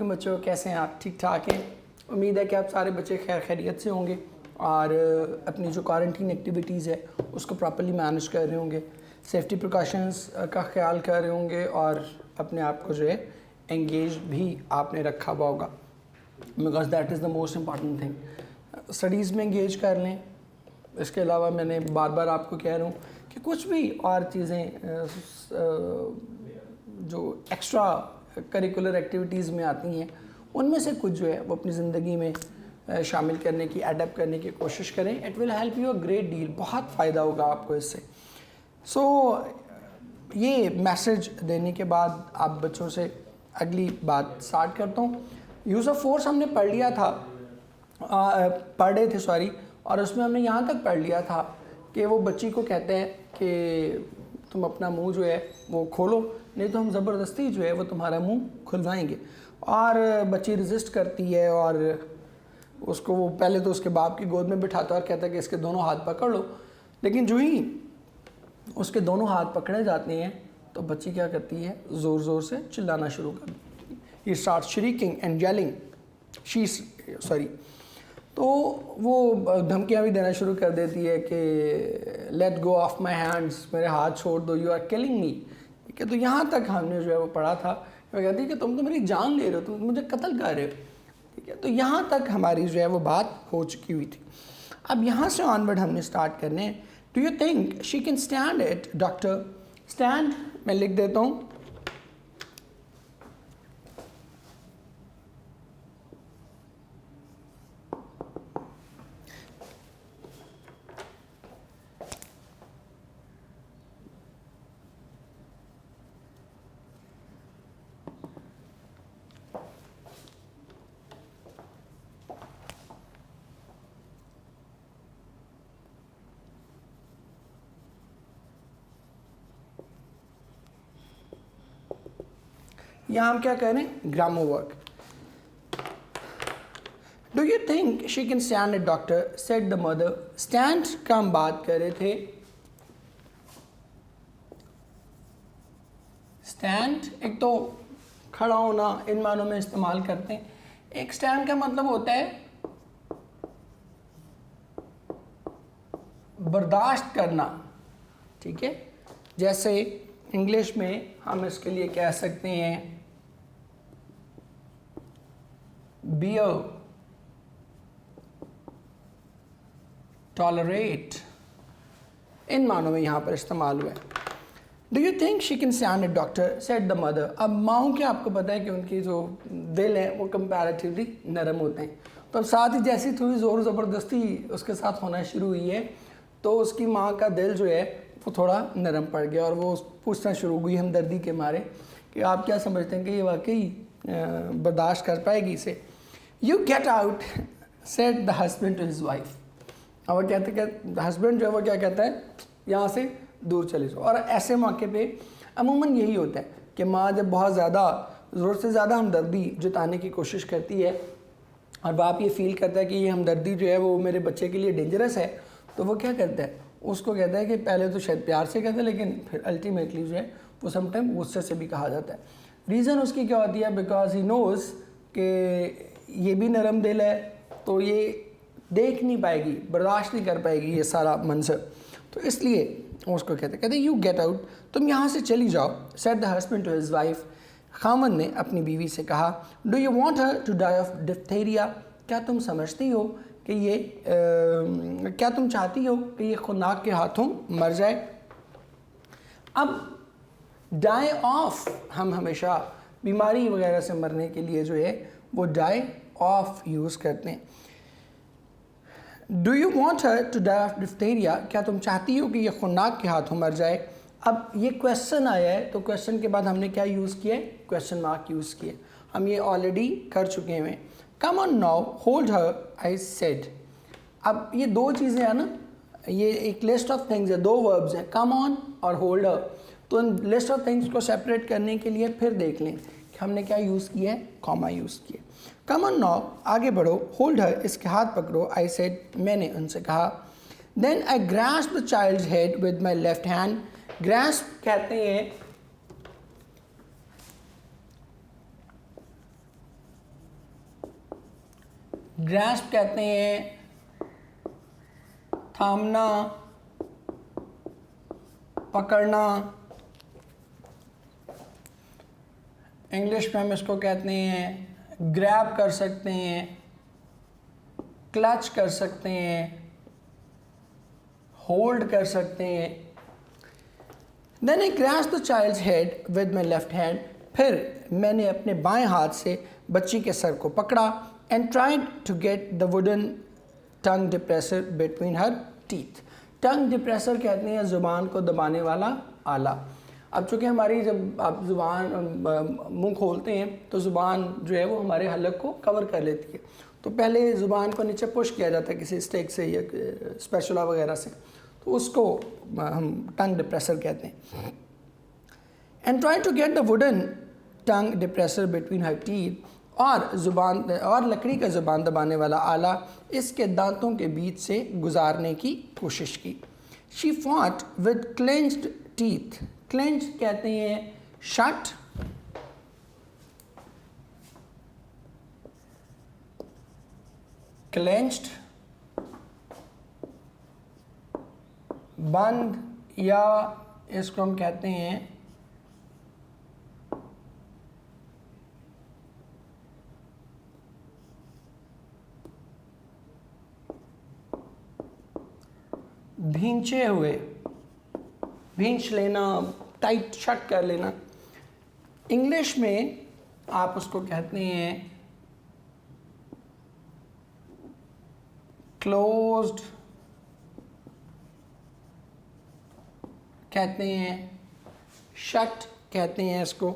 वालेकुम बच्चों, कैसे हैं आप? ठीक ठाक हैं। उम्मीद है कि आप सारे बच्चे खैर खैरियत से होंगे और अपनी जो क्वारंटीन एक्टिविटीज़ है उसको प्रॉपर्ली मैनेज कर रहे होंगे, सेफ्टी प्रिकॉशंस का ख्याल कर रहे होंगे और अपने आप को जो है एंगेज भी आपने रखा हुआ होगा, because that is the most important thing. Studies में एंगेज कर लें। इसके अलावा मैंने बार बार आपको कह रहा हूँ कि कुछ भी और चीज़ें जो एक्स्ट्रा करिकुलर एक्टिविटीज़ में आती हैं उनमें से कुछ जो है वो अपनी ज़िंदगी में शामिल करने की, अडेप्ट करने की कोशिश करें। It will help you a great deal. बहुत फ़ायदा होगा आपको इससे। सो ये मैसेज देने के बाद आप बच्चों से अगली बात स्टार्ट करता हूँ। यूज़ ऑफ फोर्स हमने पढ़ लिया था, पढ़ रहे थे सॉरी, और उसमें हमने यहाँ तक पढ़ लिया था कि वो बच्ची को कहते हैं कि तुम अपना मुंह जो है वो खोलो, नहीं तो हम ज़बरदस्ती जो है वो तुम्हारा मुंह खुलवाएंगे। और बच्ची रेजिस्ट करती है और उसको वो पहले तो उसके बाप की गोद में बिठाता है और कहता है कि इसके दोनों हाथ पकड़ लो, लेकिन जो ही उसके दोनों हाथ पकड़े जाते हैं तो बच्ची क्या करती है, ज़ोर ज़ोर से चिल्लाना शुरू कर देती है। ही स्टार्ट श्रीकिंग एंड येलिंग, तो वो धमकियाँ भी देना शुरू कर देती है कि let go of my hands, मेरे हाथ छोड़ दो, यू आर किलिंग मी। ठीक है, तो यहाँ तक हमने जो है वो पढ़ा था। वो कहती है कि तुम तो मेरी जान ले रहे हो, तुम मुझे कत्ल कर रहे हो। ठीक है, तो यहाँ तक हमारी जो है वो बात हो चुकी हुई थी। अब यहाँ से ऑनवर्ड हमने स्टार्ट करने हैं। Do you think she can stand it doctor? Stand मैं लिख देता हूँ। यहाँ हम क्या करें, grammar work. Do you think she can stand it doctor, said the mother. Stand का हम बात कर रहे थे। स्टैंड एक तो खड़ा होना इन मानों में इस्तेमाल करते हैं। एक स्टैंड का मतलब होता है बर्दाश्त करना। ठीक है, जैसे इंग्लिश में हम इसके लिए कह सकते हैं बियर, टॉलरेट, इन मानों में यहाँ पर इस्तेमाल हुआ है। Do you think she can stand it doctor, said the mother. अब माओं के आपको पता है कि उनकी जो दिल है वो कंपैरेटिवली नरम होते हैं, तो अब साथ ही जैसी थोड़ी ज़ोर ज़बरदस्ती उसके साथ होना शुरू हुई है तो उसकी माँ का दिल जो है वो थोड़ा नरम पड़ गया और वो पूछना शुरू हुई हमदर्दी के मारे कि आप क्या समझते हैं कि ये वाकई बर्दाश्त कर पाएगी इसे। You get out, said the husband to his wife. अब वो कहते कि हस्बैंड जो है वो क्या कहता है, यहाँ से दूर चले जाओ। और ऐसे मौके पे अमूमन यही होता है कि माँ जब बहुत ज़्यादा ज़रूरत से ज़्यादा हमदर्दी जताने की कोशिश करती है और बाप ये फील करता है कि ये हमदर्दी जो है वो मेरे बच्चे के लिए डेंजरस है, तो वो क्या करता है, उसको कहता है कि पहले तो शायद प्यार से कहता है लेकिन फिर अल्टीमेटली जो है वो समटाइम गुस्से से भी कहा जाता है। रीज़न उसकी क्या होती है, बिकॉज ही नोज़ कि ये भी नरम दिल है तो ये देख नहीं पाएगी, बर्दाश्त नहीं कर पाएगी ये सारा मंजर, तो इसलिए उसको कहते यू गेट आउट, तुम यहाँ से चली जाओ। Said the husband to his wife, खामन ने अपनी बीवी से कहा। Do you want her to die of diphtheria, क्या तुम समझती हो कि ये क्या तुम चाहती हो कि ये खुनाक के हाथों मर जाए। अब डाई ऑफ हम हमेशा बीमारी वगैरह से मरने के लिए जो है वो डाई ऑफ यूज़ करते हैं। Do you want her to die of diphtheria, क्या तुम चाहती हो कि ये खुनाक के हाथों मर जाए। अब ये क्वेश्चन आया है तो क्वेश्चन के बाद हमने क्या यूज़ किया है, क्वेश्चन मार्क यूज़ किए। हम ये ऑलरेडी कर चुके हैं। Come on now hold her I said. अब ये दो चीज़ें हैं ना, ये एक लिस्ट ऑफ थिंग्स है, दो वर्ब्स हैं, कम ऑन और होल्ड हर। तो इन लिस्ट ऑफ थिंग्स को सेपरेट करने के लिए फिर देख लें कि हमने क्या यूज़ किया है, कॉमा यूज़ किया। कम ऑन नाउ, आगे बढ़ो, होल्ड हर, इसके हाथ पकड़ो, आई सेड, मैंने उनसे कहा। Then I grasp the child's head with my left hand. Grasp कहते हैं ग्रैस्प कहते हैं थामना, पकड़ना। इंग्लिश में हम इसको कहते हैं ग्रैब कर सकते हैं, क्लच कर सकते हैं, होल्ड कर सकते हैं। Then I grasp the child's head with my left hand, फिर मैंने अपने बाएं हाथ से बच्ची के सर को पकड़ा and tried to get the wooden tongue depressor between her teeth. Tongue depressor कहते हैं ज़ुबान को दबाने वाला आला। अब चूँकि हमारी जब आप ज़ुबान मुंह खोलते हैं तो ज़ुबान जो है वो हमारे हलक को कवर कर लेती है, तो पहले ज़ुबान को नीचे पुश किया जाता है किसी स्टिक से या स्पैचुला वगैरह से, तो उसको हम टंग डिप्रेसर कहते हैं। And try to get the wooden tongue depressor between her teeth, और लकड़ी का ज़ुबान दबाने वाला आला इसके दांतों के बीच से गुजारने की कोशिश की। She fought with clenched teeth, clenched कहते हैं शट, क्लेंच्ड बंद, या इसको हम कहते हैं भींचे हुए, भींच लेना, टाइट शट कर लेना। इंग्लिश में आप उसको कहते हैं क्लोज्ड, कहते हैं शट, कहते हैं इसको।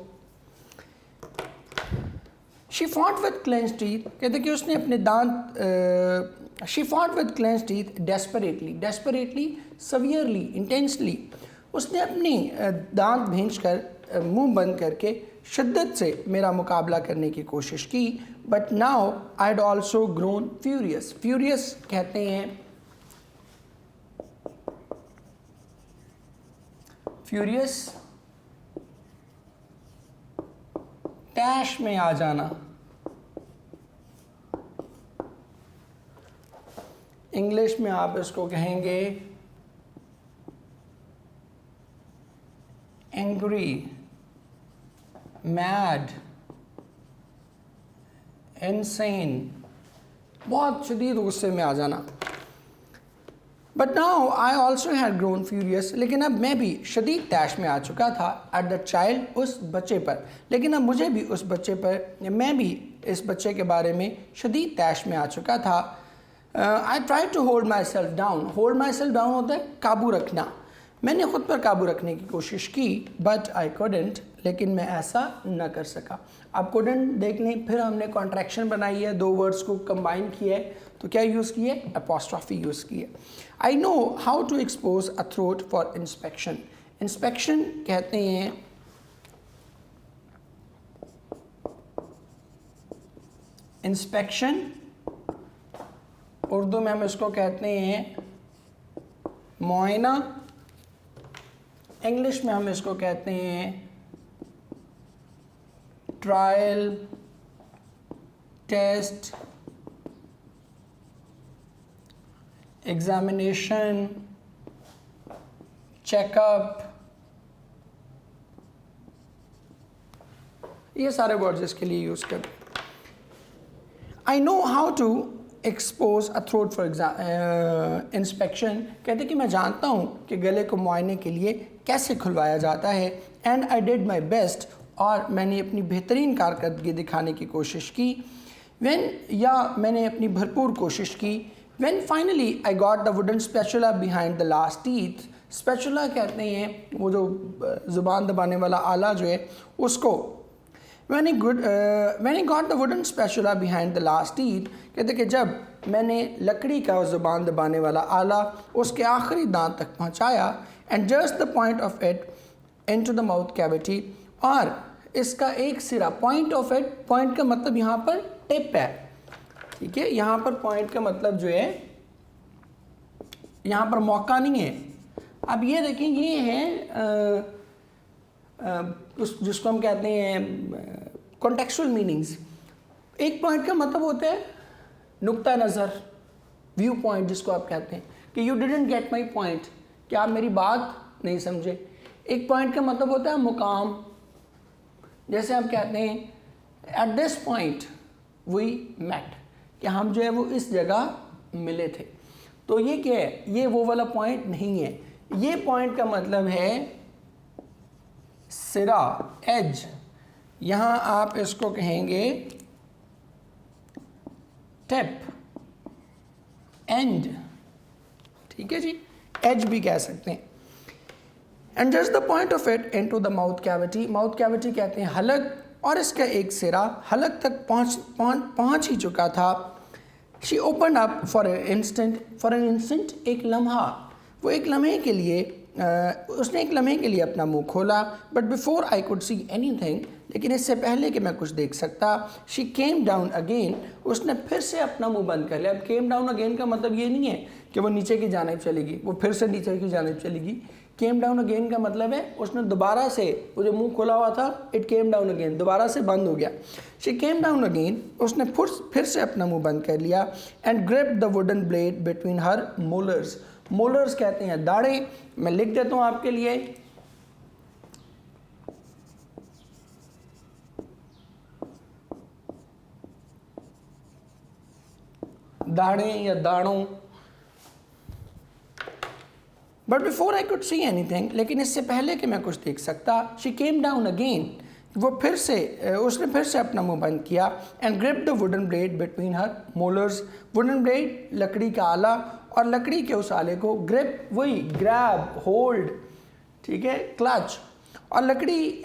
She fought with clenched teeth, कहते कि उसने अपने दांत she fought with clenched teeth desperately, desperately severely, intensely, उसने अपनी दांत भींचकर मुंह बंद करके शिद्दत से मेरा मुकाबला करने की कोशिश की। But now I had also grown furious, furious कहते हैं फ्यूरियस टैश में आ जाना। इंग्लिश में आप इसको कहेंगे एंग्री, मैड, इनसेन, बहुत शदीद गुस्से में आ जाना। But now I also had grown furious, लेकिन अब मैं भी शदीद तैश में आ चुका था। एट द चाइल्ड, उस बच्चे पर, लेकिन अब मुझे भी उस बच्चे पर, मैं भी इस बच्चे के बारे में शदीद तैश में आ चुका था। I try to hold myself down, hold myself down होता है काबू रखना, मैंने ख़ुद पर काबू रखने की कोशिश की। बट आई couldn't, लेकिन मैं ऐसा न कर सका। आप couldn't देख लें, फिर हमने कॉन्ट्रैक्शन बनाई है, दो वर्ड्स को कंबाइन किया है, तो क्या यूज़ किया है? अपॉस्ट्रॉफी यूज़ की है। I know how to expose a throat for inspection, inspection कहते हैं इंस्पेक्शन, उर्दू में हम इसको कहते हैं मुआयना, इंग्लिश में हम इसको कहते हैं ट्रायल, टेस्ट, एग्जामिनेशन, चेकअप, ये सारे वर्ड्स इसके लिए यूज़ करते हैं। I know how to expose a throat for inspection, कहते कि मैं जानता हूँ कि गले को मुआयने के लिए कैसे खुलवाया जाता है। And I did my best, और मैंने अपनी बेहतरीन कारकर्दगी दिखाने की कोशिश की। मैंने अपनी भरपूर कोशिश की। When finally I got the wooden spatula behind the last teeth, spatula कहते हैं वो जो ज़ुबान दबाने वाला आला जो है उसको। When I got the wooden spatula behind the last teeth, कहते कि जब मैंने लकड़ी का ज़ुबान दबाने वाला आला उसके आखिरी दांत तक पहुंचाया, and just the point of it into the mouth cavity, और इसका एक सिरा, point of it, point का मतलब यहाँ पर टिप है, ठीक है, यहाँ पर पॉइंट का मतलब जो है यहाँ पर मौका नहीं है। अब ये देखें, ये है जिसको हम कहते हैं कॉन्टेक्चुअल मीनिंग्स। एक पॉइंट का मतलब होता है नुक्ता नज़र, व्यू पॉइंट जिसको आप कहते हैं, कि you didn't get my point, कि आप मेरी बात नहीं समझे। एक पॉइंट का मतलब होता है मुकाम, जैसे आप कहते हैं at this point we met, कि हम जो है वो इस जगह मिले थे। तो ये क्या है, ये वो वाला पॉइंट नहीं है। ये पॉइंट का मतलब है सिरा, एज। यहाँ आप इसको कहेंगे टिप, एंड, ठीक है जी, एज भी कह सकते हैं। And just the point of it into the mouth cavity, mouth cavity कहते हैं हलक, और इसका एक सिरा हलक तक पहुंच ही चुका था। She open up for an instant, एक लम्हा, वो एक लम्हे के लिए उसने एक लम्हे के लिए अपना मुंह खोला। But before I could see anything, लेकिन इससे पहले कि मैं कुछ देख सकता, शी केम डाउन अगेन, उसने फिर से अपना मुंह बंद कर लिया। अब केम डाउन अगेन का मतलब ये नहीं है कि वो नीचे की जानिब चलेगी, वो फिर से नीचे की जानिब चलेगी। केम डाउन अगेन का मतलब है उसने दोबारा से, वो जो मुंह खोला हुआ था, इट केम डाउन अगेन, दोबारा से बंद हो गया। शी केम डाउन अगेन, उसने फिर से अपना मुंह बंद कर लिया। And gripped the wooden blade between her molars, molars कहते हैं दाढ़ें। मैं लिख देता हूं आपके लिए, दाढ़ें या दाढ़ों। But before I could see anything, लेकिन इससे पहले कि मैं कुछ देख सकता, शी केम डाउन अगेन, वो फिर से, उसने फिर से अपना मुंह बंद किया। And gripped the wooden blade between her molars, wooden blade लकड़ी का आला, और लकड़ी के उस आले को, ग्रिप वही ग्रैब, होल्ड, ठीक है, क्लच, और लकड़ी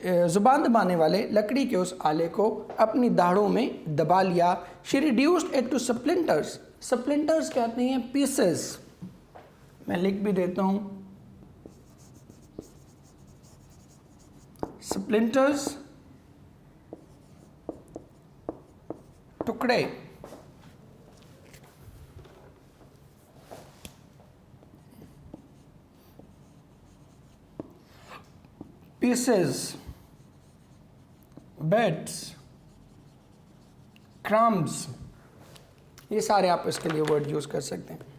जुबान दबाने वाले लकड़ी के उस आले को अपनी दाढ़ों में दबा लिया। She reduced it to splinters, splinters कहते हैं पीसेस। मैं लिख भी देता हूं, स्प्लिंटर्स, टुकड़े। पीसेस, बेड्स, क्रम्स, ये सारे आप इसके लिए वर्ड यूज कर सकते हैं।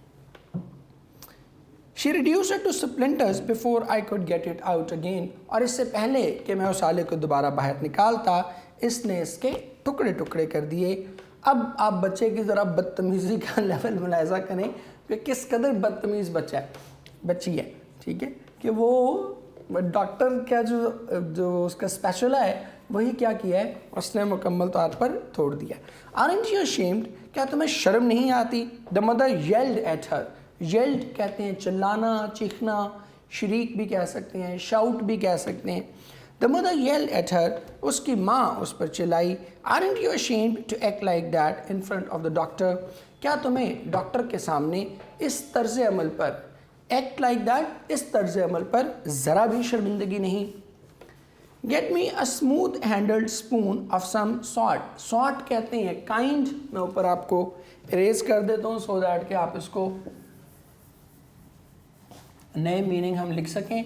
She reduced it to splinters before I could get it out again, और इससे पहले कि मैं उस आले को दोबारा बाहर निकालता, इसने इसके टुकड़े टुकड़े कर दिए। अब आप बच्चे की ज़रा बदतमीज़ी का लेवल मुलाहिज़ा करें कि किस कदर बदतमीज़ बच्चा है, बच्ची है, ठीक है, कि वो डॉक्टर का जो उसका स्पेशल है वही क्या किया है, उसने मुकम्मल तौर पर तोड़ दिया। Aren't you ashamed, क्या तुम्हें शर्म नहीं आती? The mother yelled at her, yelled कहते हैं चिल्लाना, चीखना, शरीक भी कह सकते हैं, शाउट भी कह सकते हैं। The mother yelled at her, उसकी माँ उस पर चिल्लाई। Aren't you ashamed to act like that in front of the doctor, क्या तुम्हें डॉक्टर के सामने इस तर्ज अमल पर, act like that, इस तर्ज अमल पर ज़रा भी शर्मिंदगी नहीं। Get me a smooth handled spoon of some sort, sort कहते हैं kind, मैं ऊपर आपको इरेज कर देता हूँ so that कि आप इसको नए मीनिंग हम लिख सकें।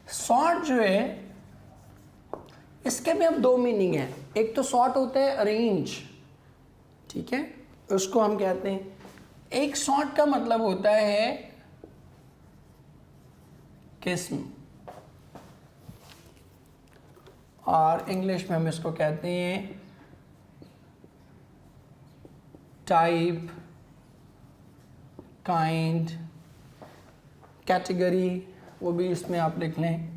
सॉर्ट जो है इसके भी अब दो मीनिंग हैं। एक तो सॉर्ट होता है अरेंज, ठीक है, उसको हम कहते हैं। एक सॉर्ट का मतलब होता है किस्म, और इंग्लिश में हम इसको कहते हैं टाइप, काइंड, कैटेगरी, वो भी इसमें आप लिख लें।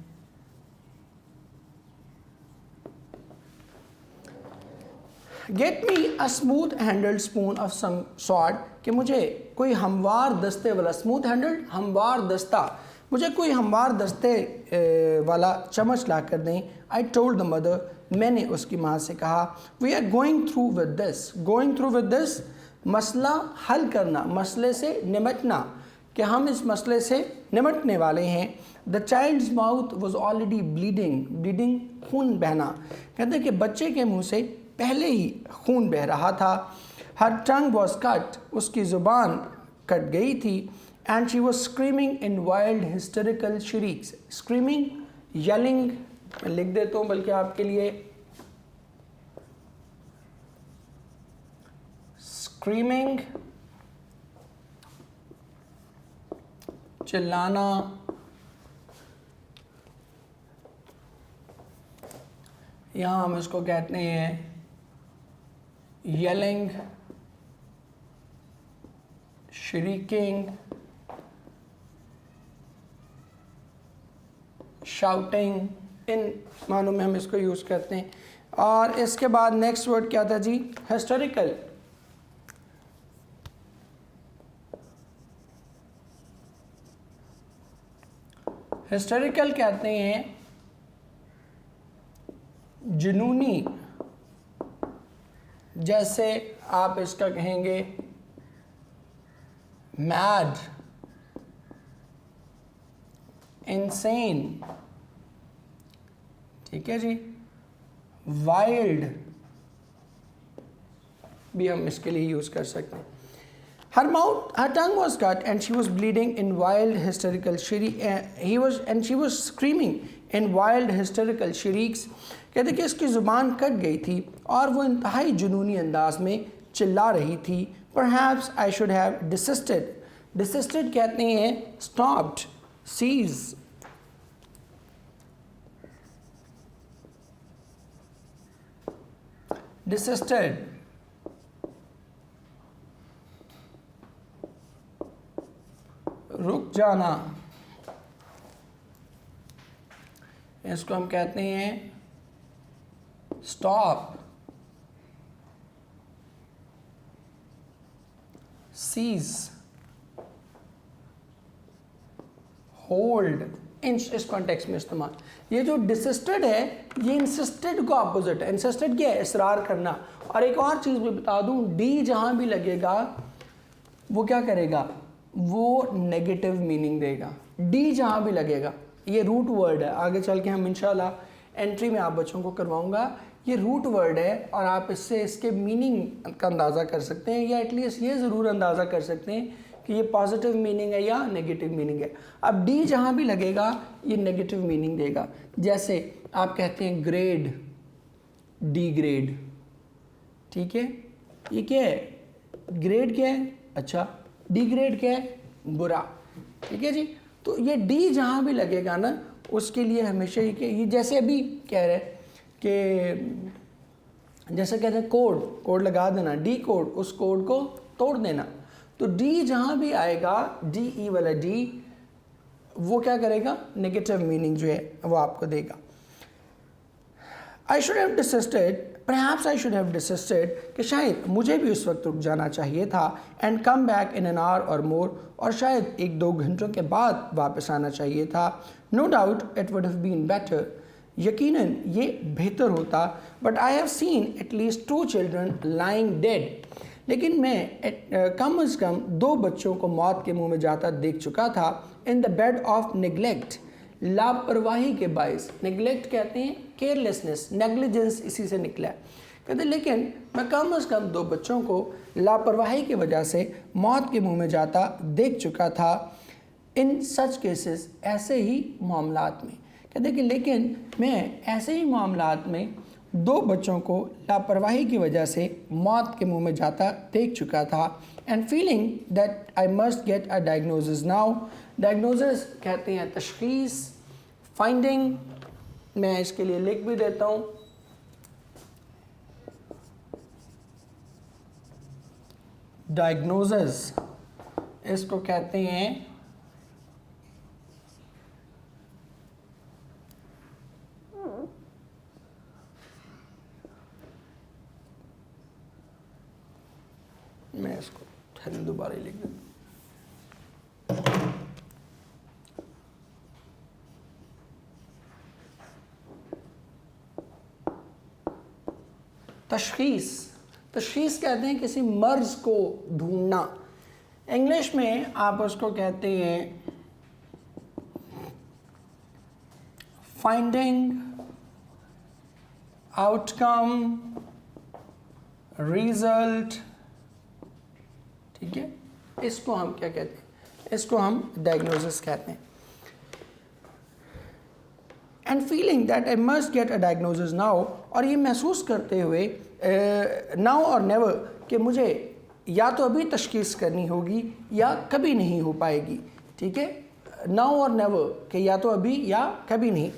Get me a smooth handled spoon of some sort, कि मुझे कोई हमवार दस्ते वाला, स्मूथ हैंडल्ड हमवार दस्ता, मुझे कोई हमवार दस्ते वाला चम्मच ला कर दें। आई टोल्ड द मदर, मैंने उसकी माँ से कहा। We are going through with this, going through with this, मसला हल करना, मसले से निमटना, कि हम इस मसले से निमटने वाले हैं। The child's mouth was already bleeding, bleeding खून बहना, कहते हैं कि बच्चे के मुंह से पहले ही खून बह रहा था। हर टंग वॉज कट, उसकी ज़ुबान कट गई थी। And she was screaming in wild hysterical shrieks, screaming, yelling, मैं लिख देता हूँ बल्कि आपके लिए, स्क्रीमिंग, चिल्लाना, यहाँ हम इसको कहते हैं येलिंग, shrieking, shouting, इन मानों में हम इसको यूज़ करते हैं। और इसके बाद नेक्स्ट वर्ड क्या था जी? हिस्टोरिकल। हिस्टोरिकल कहते हैं जुनूनी, जैसे आप इसका कहेंगे मैड, इंसेन, ठीक है जी, वाइल्ड भी हम इसके लिए यूज कर सकते हैं। her tongue was cut and she was bleeding in wild hysterical she was screaming in wild hysterical shrieks। कहते कि इसकी ज़ुबान कट गई थी और वो इंतहाई जुनूनी अंदाज में चिल्ला रही थी। Perhaps I should have desisted। desisted कहते हैं stopped, cease। desisted, रुक जाना, इसको हम कहते हैं स्टॉप, सीज, होल्ड, इस कॉन्टेक्स्ट में इस्तेमाल। ये जो डिसिस्टेड है ये इंसिस्टेड को अपोजिट है। इंसिस्टेड क्या है? इसरार करना। और एक और चीज़ भी बता दूं, डी जहां भी लगेगा वो क्या करेगा? वो नेगेटिव मीनिंग देगा। डी जहां भी लगेगा, ये रूट वर्ड है, आगे चल के हम इंशाल्लाह एंट्री में आप बच्चों को करवाऊंगा। ये रूट वर्ड है और आप इससे इसके मीनिंग का अंदाज़ा कर सकते हैं, या एटलीस्ट ये ज़रूर अंदाज़ा कर सकते हैं कि ये पॉजिटिव मीनिंग है या नेगेटिव मीनिंग है। अब डी जहाँ भी लगेगा ये नेगेटिव मीनिंग देगा। जैसे आप कहते हैं ग्रेड, डी ग्रेड, ठीक है, ये क्या है? ग्रेड क्या है? अच्छा, डी ग्रेड क्या है? बुरा, ठीक है जी। तो ये डी जहाँ भी लगेगा ना उसके लिए हमेशा ये जैसे अभी कह रहे हैं कि जैसे कहते हैं कोड, कोड लगा देना, डी कोड, उस कोड को तोड़ देना। तो डी जहाँ भी आएगा, डी ई वाला डी, वो क्या करेगा? नेगेटिव मीनिंग जो है वो आपको देगा। I should have desisted, perhaps I should have desisted, कि शायद मुझे भी उस वक्त रुक जाना चाहिए था। And come back in an hour और मोर, और शायद 1-2 घंटों के बाद वापस आना चाहिए था। No doubt it would have been better, यकीनन ये बेहतर होता। But I have seen at least 2 children lying dead, लेकिन मैं कम अज़ कम 2 बच्चों को मौत के मुंह में जाता देख चुका था। In the bed of neglect, लापरवाही के बायस। निगलेक्ट कहते हैं केयरलेसनेस, नेग्लिजेंस इसी से निकला है। कहते लेकिन मैं कम अज़ कम 2 बच्चों को लापरवाही की वजह से मौत के मुंह में जाता देख चुका था। इन सच केसेस, ऐसे ही मामलात में। कहते कि लेकिन मैं ऐसे ही मामलात में 2 बच्चों को लापरवाही की वजह से मौत के मुंह में जाता देख चुका था। And feeling that I must get a diagnosis now. Diagnosis कहते हैं तशखीस, फाइंडिंग, मैं इसके लिए लिख भी देता हूँ। डायग्नोसिस इसको कहते हैं मैं इसको ठहरे दोबारा ही लिख देता हूँ। तशखीस, तशखीस कहते हैं किसी मर्ज को ढूंढना। इंग्लिश में आप उसको कहते हैं फाइंडिंग आउटकम, रिजल्ट, ठीक है। इसको हम क्या कहते हैं? इसको हम डायग्नोसिस कहते हैं। And feeling that I must get a diagnosis now, और ये महसूस करते हुए नाउ और नेवर, कि मुझे या तो अभी तशखीस करनी होगी या कभी नहीं हो पाएगी, ठीक है, नाउ और नेवर, कि या तो अभी या कभी नहीं।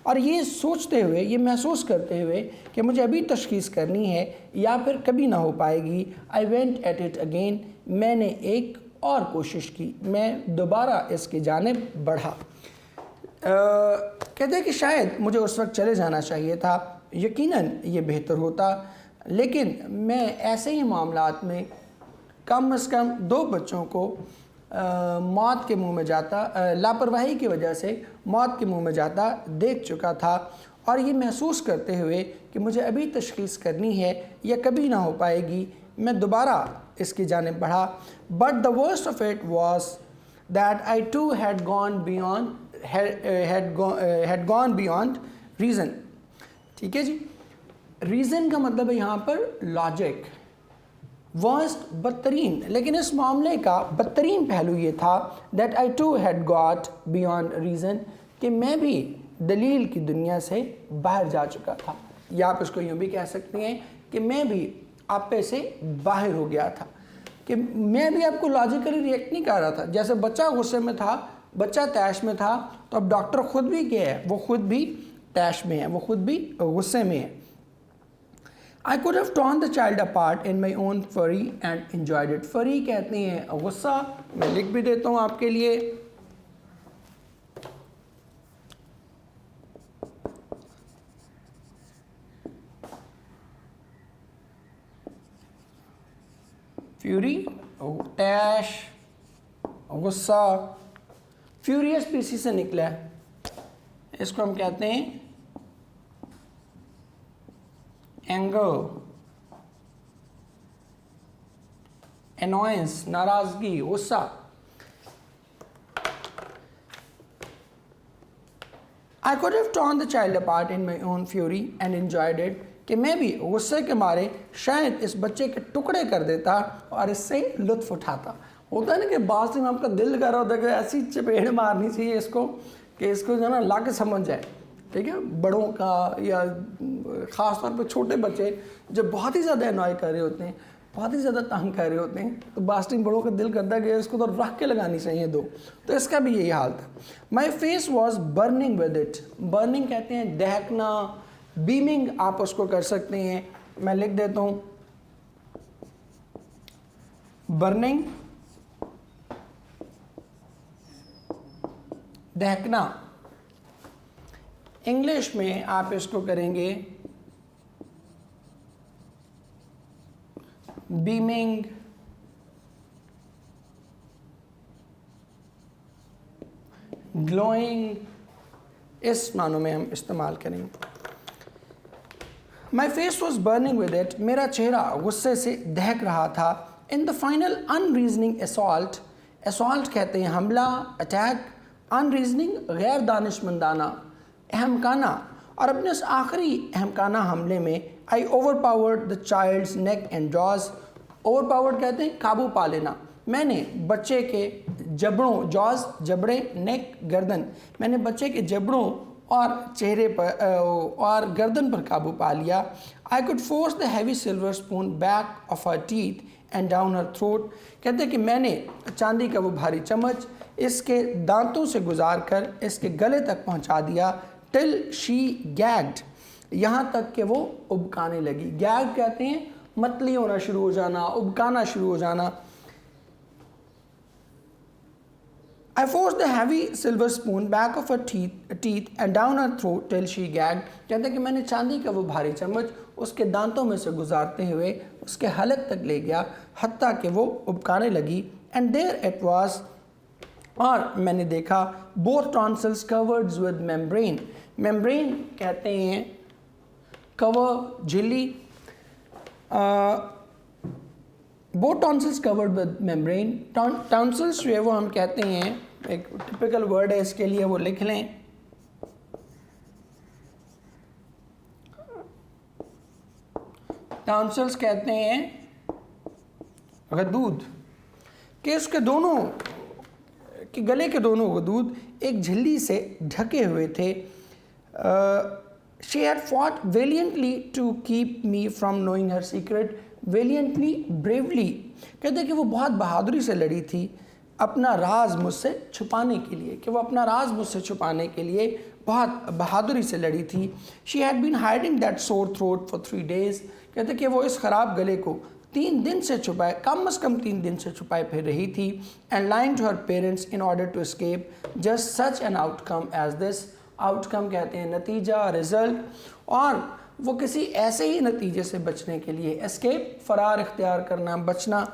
और ये सोचते हुए, ये महसूस करते हुए कि मुझे अभी तशखीस करनी है या फिर कभी ना हो पाएगी, I went at it again, मैंने एक और कोशिश की, मैं दोबारा इसकी जानिब बढ़ा। कहते हैं कि शायद मुझे उस वक्त चले जाना चाहिए था, यकीनन ये बेहतर होता, लेकिन मैं ऐसे ही मामलात में कम से कम 2 बच्चों को मौत के मुंह में जाता, लापरवाही की वजह से मौत के मुंह में जाता देख चुका था। और ये महसूस करते हुए कि मुझे अभी तशखीस करनी है या कभी ना हो पाएगी, मैं दोबारा इसकी जानिब बढ़ा। But the worst of it was that I too had gone beyond reason. ठीक है जी, रीज़न का मतलब है यहाँ पर लॉजिक। वर्स्ट, बदतरीन, लेकिन इस मामले का बदतरीन पहलू ये था that I too had got beyond reason, कि मैं भी दलील की दुनिया से बाहर जा चुका था, या आप इसको यूँ भी कह सकते हैं कि मैं भी आपे से बाहर हो गया था, कि मैं भी आपको लॉजिकली रिएक्ट नहीं कर रहा था। जैसे बच्चा गुस्से में था, बच्चा तैश में था, तो अब डॉक्टर खुद भी क्या है, वो खुद भी तैश में है, वो खुद भी गुस्से में है। I could have torn the child apart in my own fury and enjoyed it. fury कहते हैं गुस्सा, मैं लिख भी देता हूँ आपके लिए। फ्यूरी, टैश, गुस्सा, फ्यूरियस पीसी से निकला है, इसको हम कहते हैं एंगर, एनॉयंस, नाराजगी, गुस्सा। I could have torn the child apart in my own fury and enjoyed it, कि मैं भी गुस्से के मारे शायद इस बच्चे के टुकड़े कर देता और इससे लुत्फ उठाता। होता है ना कि बात में आपका दिल कर रहा होता है कि ऐसी चपेट मारनी चाहिए इसको कि इसको जो ना लाके समझ जाए, ठीक है। बड़ों का या ख़ास तौर पे छोटे बच्चे जब बहुत ही ज़्यादा एनॉय कर रहे होते हैं, बहुत ही ज़्यादा तंग कर रहे होते हैं, तो बास्टिंग बड़ों का दिल करता है कि इसको तो रख के लगानी चाहिए 2। तो इसका भी यही हाल था। माई face was burning with it. Burning कहते हैं दहकना, बीमिंग आप उसको कर सकते हैं, मैं लिख देता हूँ बर्निंग, दहकना। इंग्लिश में आप इसको करेंगे बीमिंग, ग्लोइंग, इस मानों में हम इस्तेमाल करेंगे। My face was burning with it, मेरा चेहरा गुस्से से दहक रहा था। In the final unreasoning assault, assault कहते हैं हमला, अटैक, अनरीजनिंग गैर दानिशमंदाना, अहमकाना, और अपने उस आखिरी अहमकाना हमले में I overpowered the child's neck and jaws. Overpowered कहते हैं काबू पा लेना। मैंने बच्चे के जबड़ों, जॉज जबड़े, नेक गर्दन, मैंने बच्चे के जबड़ों और चेहरे पर और गर्दन पर काबू पा लिया। I could force the heavy silver spoon back of her teeth and down her throat, कहते हैं कि मैंने चांदी का वो भारी चम्मच इसके दांतों से गुजार कर इसके गले तक पहुंचा दिया। टिल शी गैग्ड, यहाँ तक कि वो उबकाने लगी। गैग कहते हैं मतली होना शुरू हो जाना, उबकाना शुरू हो जाना। I forced the heavy silver spoon back of her teeth and down her throat till she gagged, कहते हैं कि मैंने चांदी का वो भारी चम्मच उसके दांतों में से गुजारते हुए उसके हलक तक ले गया, हत्ता कि वो उबकाने लगी। And there it was, और मैंने देखा both tonsils covered with membrane, membrane कहते हैं कवर, झिल्ली, both tonsils covered with membrane. Tonsils जो है वो हम कहते हैं, एक टिपिकल वर्ड है इसके लिए, वो लिख लें, टॉन्सिल्स कहते हैं गदूद, कि उसके दोनों कि गले के दोनों गदूद एक झिल्ली से ढके हुए थे। She had fought valiantly to keep me from knowing her secret, valiantly bravely, कहते हैं कि वो बहुत बहादुरी से लड़ी थी अपना राज मुझसे छुपाने के लिए, कि वो अपना राज मुझसे छुपाने के लिए बहुत बहादुरी से लड़ी थी। She had been hiding that sore throat for 3 days, कहते कि वो इस ख़राब गले को 3 दिन से छुपाए, कम से कम 3 दिन से छुपाए फिर रही थी। And lying to her parents in order to escape just such an outcome as this, outcome कहते हैं नतीजा, रिजल्ट, और वो किसी ऐसे ही नतीजे से बचने के लिए, एस्केप फरार इख्तियार करना, बचना,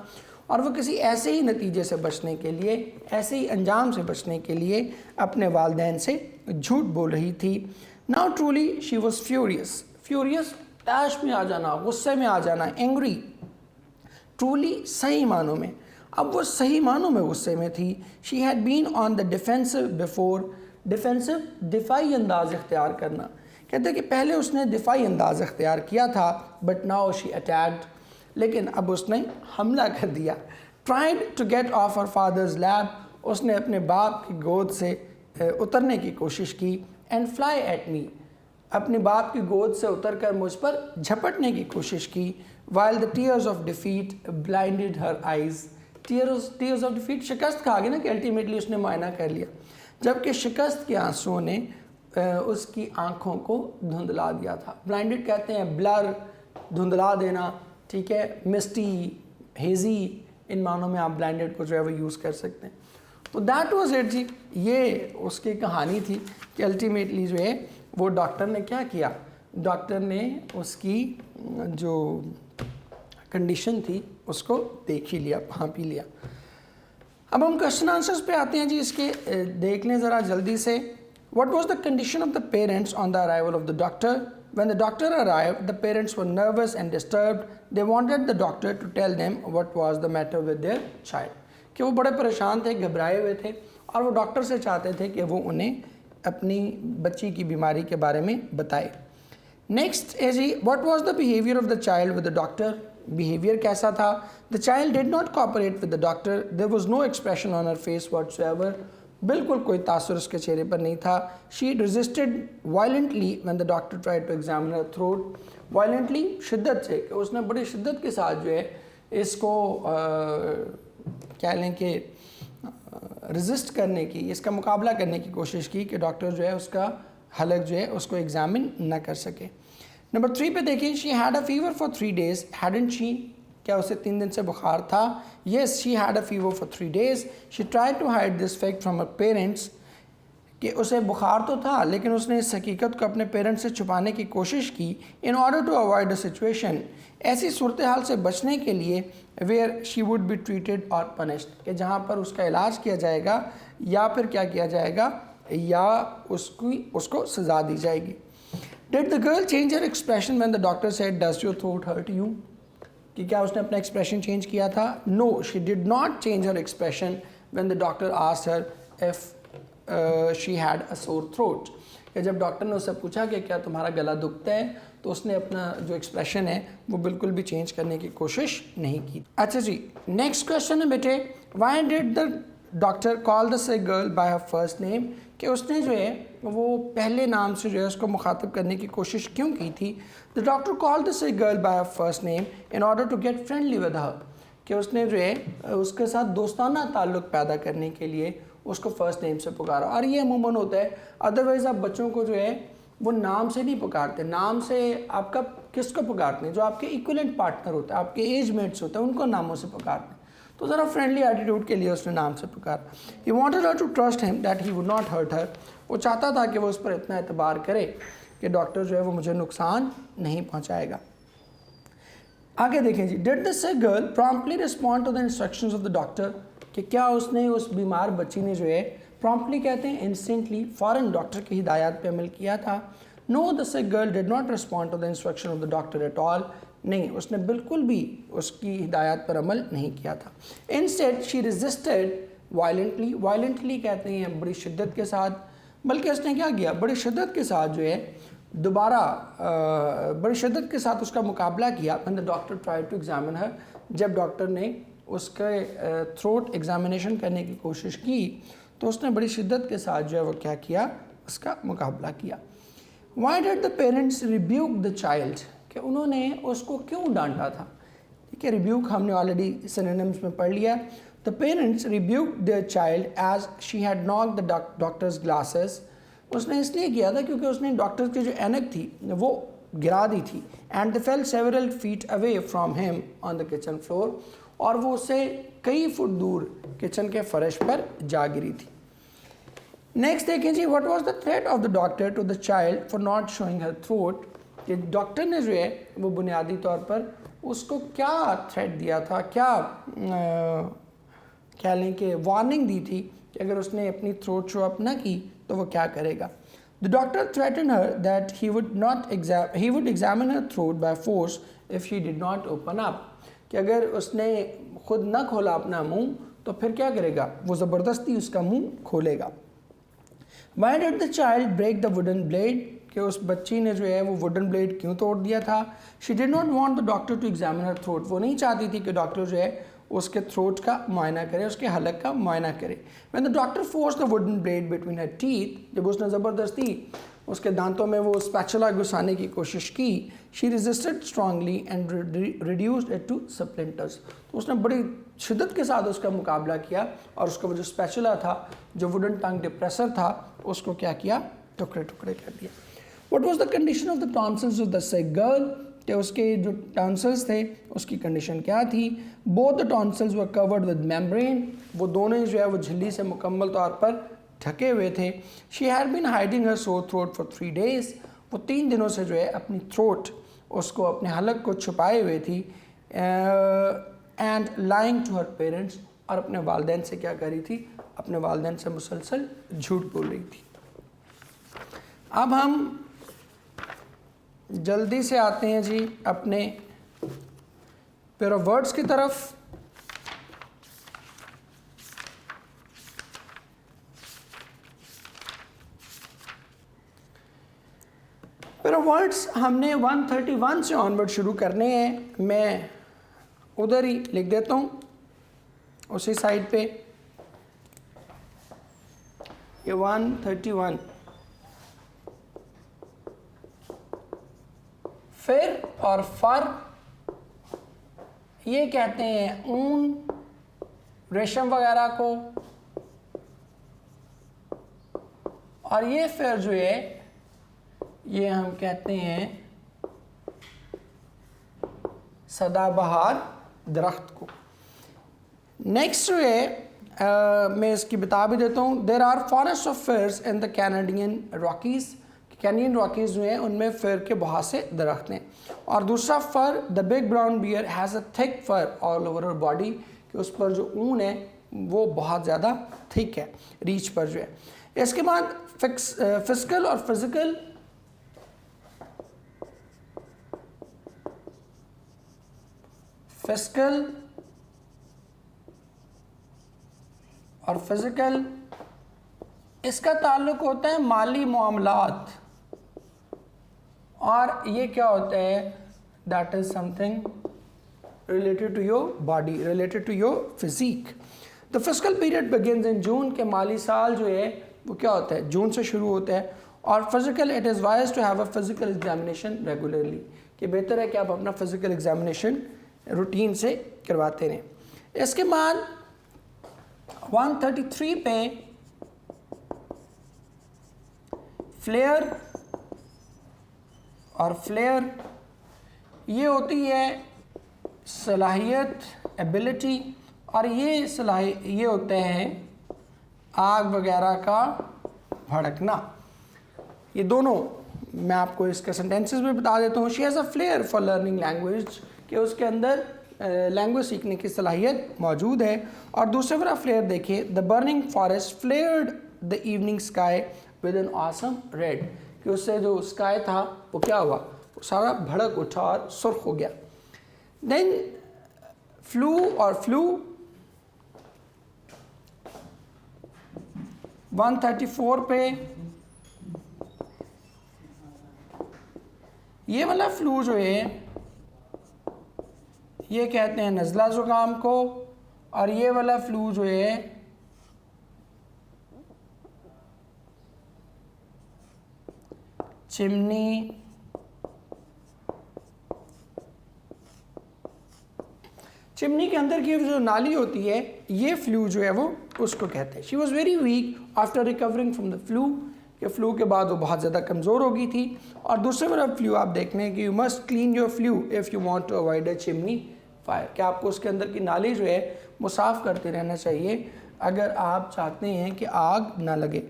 और वो किसी ऐसे ही नतीजे से बचने के लिए, ऐसे ही अंजाम से बचने के लिए अपने वालिदैन से झूठ बोल रही थी। Now truly she was furious, furious टैश में आ जाना, गुस्से में आ जाना, एंग्री, ट्रूली सही मानों में, अब वो सही मानों में गुस्से में थी। She had been on the defensive before, defensive दिफाई अंदाज इख्तियार करना, कहते कि पहले उसने दिफाई अंदाज इख्तियार किया था, बट नाउ शी अटैक्ड, लेकिन अब उसने हमला कर दिया। Tried to get off her father's lap, उसने अपने बाप की गोद से उतरने की कोशिश की। एंड फ्लाई एट मी, अपने बाप की गोद से उतरकर मुझ पर झपटने की कोशिश की। While the tears of defeat blinded her eyes, tears of defeat, शिकस्त कहा गया ना कि अल्टीमेटली उसने मुआयना कर लिया, जबकि शिकस्त के आंसुओं ने उसकी आँखों को धुंधला दिया था। ब्लाइंडेड कहते हैं ब्लर, धुंधला देना, ठीक है, मिस्टी, हेजी, इन मानों में आप ब्लाइंडेड को जो है वो यूज़ कर सकते हैं। तो दैट वाज इट जी, ये उसकी कहानी थी कि अल्टीमेटली जो है वो डॉक्टर ने क्या किया, डॉक्टर ने उसकी जो कंडीशन थी उसको देख ही लिया, भांप ही लिया। अब हम क्वेश्चन आंसर्स पे आते हैं जी, इसके देख लें ज़रा जल्दी से। What was the condition of the parents on the arrival of the doctor? When the doctor arrived, the parents were nervous and disturbed. They wanted the doctor to tell them what was the matter with their child. कि वो बड़े परेशान थे, घबराए हुए थे, और वो डॉक्टर से चाहते थे कि वो उन्हें अपनी बच्ची की बीमारी के बारे में बताए। नेक्स्ट है जी, what was the behaviour of the child with the doctor? Behaviour कैसा था? The child did not cooperate with the doctor, there was no expression on her face whatsoever, बिल्कुल कोई तासुर उसके चेहरे पर नहीं था। She resisted violently when the doctor tried to examine her throat, violently शिद्दत से, कि उसने बड़ी शिद्दत के साथ जो है इसको क्या लें कि रेजिस्ट करने की, इसका मुकाबला करने की कोशिश की कि डॉक्टर जो है उसका हलक जो है उसको एग्जामिन न कर सके। नंबर 3 पे देखिए, she had a fever for 3 days, hadn't she, क्या उसे 3 दिन से बुखार था? Yes, she had a fever for 3 days. She tried to hide this fact from her parents, कि उसे बुखार तो था लेकिन उसने इस हकीकत को अपने पेरेंट्स से छुपाने की कोशिश की। In order to avoid a situation, ऐसी सूरत हाल से बचने के लिए, where she would be treated और पनिश्ड, कि जहाँ पर उसका इलाज किया जाएगा या फिर क्या किया जाएगा, या उसको सज़ा दी जाएगी। Did the girl change her expression when the doctor said does your throat hurt you, कि क्या उसने अपना एक्सप्रेशन चेंज किया था? No, she did not change her expression when the doctor asked her if she had a sore throat, कि जब doctor ने उससे पूछा कि क्या तुम्हारा गला दुखता है, तो उसने अपना जो एक्सप्रेशन है वो बिल्कुल भी चेंज करने की कोशिश नहीं की। अच्छा जी, नेक्स्ट क्वेश्चन है बेटे, why did the doctor call the sick girl by her first name, कि उसने जो है वो पहले नाम से जो है उसको मुखातब करने की कोशिश क्यों की थी? The doctor call the sick girl by her first name in order to get friendly with her, कि उसने जो है उसके साथ दोस्ताना ताल्लुक़ पैदा करने के लिए उसको फ़र्स्ट नेम से पुकारा। और ये अमूमन होता है, अदरवाइज़ आप बच्चों को जो है वो नाम से नहीं पुकारते, नाम से आपका किसको पुकारते हैं? जो आपके इक्विवेलेंट पार्टनर होता है, आपके एज मेट्स होते हैं, उनको नामों से पुकारते हैं। तो ज़रा फ्रेंडली एटीट्यूड के लिए उसने नाम से पुकारा। He wanted her to trust him that he would not hurt her, वो चाहता था कि वो उस पर इतना एतबार करे कि डॉक्टर जो है वो मुझे नुकसान नहीं पहुँचाएगा। आगे देखें जी, did the sick girl promptly respond to the instructions of the doctor, कि क्या उसने, उस बीमार बच्ची ने जो है प्रॉम्प्टली कहते हैं इंस्टेंटली, फ़ौरन डॉक्टर की हिदायत पे अमल किया था? No, the sick girl did not respond to the instruction of the doctor at all, नहीं, उसने बिल्कुल भी उसकी हिदायत पर अमल नहीं किया था। Instead she resisted violently, violently कहते हैं बड़ी शिद्दत के साथ, बल्कि उसने क्या किया, बड़ी शिद्दत के साथ जो है दोबारा बड़ी शिद्दत के साथ उसका मुकाबला किया। When the doctor tried to examine her, जब डॉक्टर ने उसके थ्रोट एग्जामिनेशन करने की कोशिश की तो उसने बड़ी शिद्दत के साथ जो है वो क्या किया, उसका मुकाबला किया। Why did the parents rebuke the child, कि उन्होंने उसको क्यों डांटा था। ठीक है, रिब्यूक हमने ऑलरेडी सिनोनिम्स में पढ़ लिया। The parents rebuke the child as she had knock the doctor's glasses, उसने इसलिए किया था क्योंकि उसने डॉक्टर की जो ऐनक थी वो गिरा दी थी। And the fail several feet away from him on the kitchen floor, और वो उससे कई फुट दूर किचन के फर्श पर जा गिरी थी। नेक्स्ट देखें जी, what was the threat of the doctor to the child for not showing her throat, कि डॉक्टर ने जो है वो बुनियादी तौर पर उसको क्या थ्रेट दिया था, क्या कह लें कि वार्निंग दी थी कि अगर उसने अपनी थ्रोट शो अप ना की तो वो क्या करेगा। The doctor threaten her that he would examine her throat by force if she did not open up, कि अगर उसने खुद ना खोला अपना मुंह तो फिर क्या करेगा, वो ज़बरदस्ती उसका मुंह खोलेगा। Why did the child break the wooden blade, कि उस बच्ची ने जो है वो वुडन ब्लेड क्यों तोड़ दिया था। She did not want the doctor to examine her throat, वो नहीं चाहती थी कि डॉक्टर जो है उसके थ्रोट का मुआयना करे, उसके हलक का मुआयना करे। When the doctor forced the wooden blade between her teeth, जब उसने ज़बरदस्ती उसके दांतों में वो स्पैचुला घुसाने की कोशिश की, she resisted strongly and reduced it to splinters, तो उसने बड़ी शिद्दत के साथ उसका मुकाबला किया और उसका वो जो स्पैचुला था, जो वुडन टंग डिप्रेसर था, उसको क्या किया, टुकड़े टुकड़े कर दिया। What was the condition of the tonsils of the sick girl, कि उसके जो टॉन्सिल्स थे उसकी कंडीशन क्या थी। Both the tonsils were covered with membrane, वो दोनों जो है वो झिल्ली से मुकम्मल तौर पर ढके हुए थे। She had been hiding her sore throat for 3 days, वो 3 दिनों से जो है अपनी थ्रोट उसको अपने हलक को छुपाए हुए थी। And lying to her parents, और अपने वालदैन से क्या कर रही थी, अपने वालदैन से मुसलसल झूठ बोल रही थी। अब हम जल्दी से आते हैं जी अपने पेयर ऑफ वर्ड्स की तरफ। पेयर ऑफ वर्ड्स हमने 131 से ऑनवर्ड शुरू करने हैं। मैं उधर ही लिख देता हूँ उसी साइड पे, ये 131। फिर और फर, ये कहते हैं ऊन, रेशम वगैरह को, और ये फिर जो है ये हम कहते हैं सदाबहार दरख्त को। नेक्स्ट जो है मैं इसकी बता भी देता हूँ। There are forest of firs in the Canadian Rockies, Canadian Rockies जो हैं उनमें फिर के बहुत से दरख्त हैं। और दूसरा fur, the big brown bear has a thick fur all over her body, कि उस पर जो ऊन है वो बहुत ज़्यादा थिक है, रीच पर जो है। इसके बाद फिजिकल और फिजिकल, फिजिकल और फिजिकल, इसका ताल्लुक होता है माली मामलात, और ये क्या होता है, that is something related to your body, related to your physique. The physical period begins in June, के माली साल जो है वो क्या होता है, जून से शुरू होता है। और physical, it is wise to have a physical examination regularly, कि बेहतर है कि आप अपना फिजिकल एग्जामिनेशन रूटीन से करवाते रहें। इसके बाद 133 पे फ्लेयर और फ्लेयर, ये होती है सलाहियत, एबिलिटी, और ये होते हैं आग वगैरह का भड़कना। ये दोनों मैं आपको इसके सेंटेंसेस में बता देता हूँ। She has a flare for learning language, कि उसके अंदर लैंग्वेज सीखने की सलाहियत मौजूद है। और दूसरे वाला फ्लेयर देखिए, the burning forest flared the evening sky with an awesome red, कि उससे जो स्काई था वो क्या हुआ, वो सारा भड़क उठा और सुर्ख हो गया। देन फ्लू और फ्लू, 134 पे ये वाला फ्लू जो है ये कहते हैं नज़ला ज़ुकाम को, और ये वाला फ्लू जो है चिमनी चिमनी के अंदर की जो नाली होती है, ये फ्लू जो है वो उसको कहते हैं। She was very weak after recovering from the flu, कि फ्लू के बाद वो बहुत ज़्यादा कमज़ोर हो गई थी। और दूसरे तरफ फ्लू आप देख लें कि you must clean your flue if you want to avoid a chimney fire, कि आपको उसके अंदर की नाली जो है वो साफ़ करते रहना चाहिए अगर आप चाहते हैं कि आग ना लगे।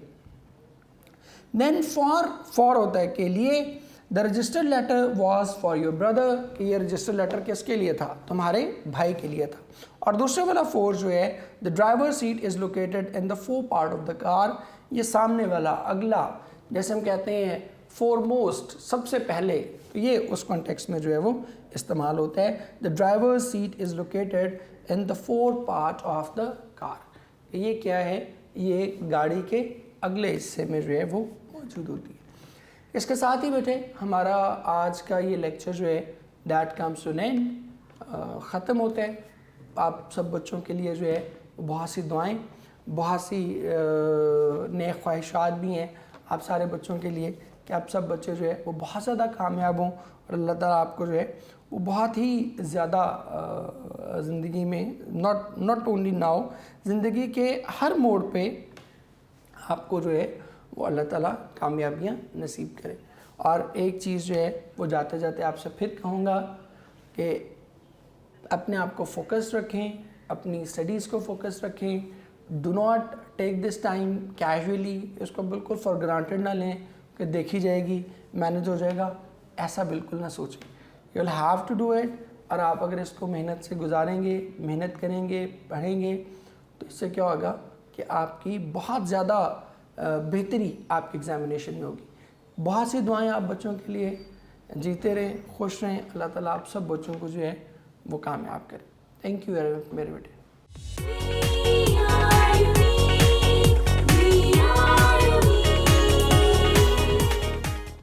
देन फॉर होता है के लिए, the registered letter was for your brother, कि ये रजिस्टर्ड लेटर किसके लिए था, तुम्हारे भाई के लिए था। और दूसरे वाला फोर जो है, the driver seat is located in the four part of the car, ये सामने वाला अगला, जैसे हम कहते हैं फोरमोस्ट, सबसे पहले, तो ये उस कॉन्टेक्स्ट में जो है वो इस्तेमाल होता है। The driver seat is located in the four part of the car, ये क्या है, ये गाड़ी के अगले हिस्से में जो है वो मौजूद होती है। इसके साथ ही बेटे हमारा आज का ये लेक्चर जो है that comes to an end, ख़त्म होता है। आप सब बच्चों के लिए जो है बहुत सी दुआएं, बहुत सी नेक ख्वाहिशात भी हैं आप सारे बच्चों के लिए, कि आप सब बच्चे जो है वो बहुत ज़्यादा कामयाब हों और अल्लाह ताला आपको जो है वो बहुत ही ज़्यादा ज़िंदगी में, नॉट ओनली नाउ, ज़िंदगी के हर मोड़ पे आपको जो है वो अल्लाह ताला कामयाबियाँ नसीब करे। और एक चीज़ जो है वो जाते जाते आपसे फिर कहूँगा कि अपने आप को फोकस रखें, अपनी स्टडीज़ को फोकस रखें। Do not take this time casually, इसको बिल्कुल फॉर ग्रांटेड ना लें कि देखी जाएगी, मैनेज हो जाएगा, ऐसा बिल्कुल ना सोचें। You will have to do it. और आप अगर इसको मेहनत से गुजारेंगे, मेहनत करेंगे, पढ़ेंगे, तो इससे क्या होगा कि आपकी बहुत ज़्यादा बेहतरी आपके एग्ज़ामिनेशन में होगी। बहुत सी दुआएं आप बच्चों के लिए, जीते रहें, खुश रहें, अल्लाह ताला आप सब बच्चों को जो है वो कामयाब करें। थैंक यू मेरे बेटे।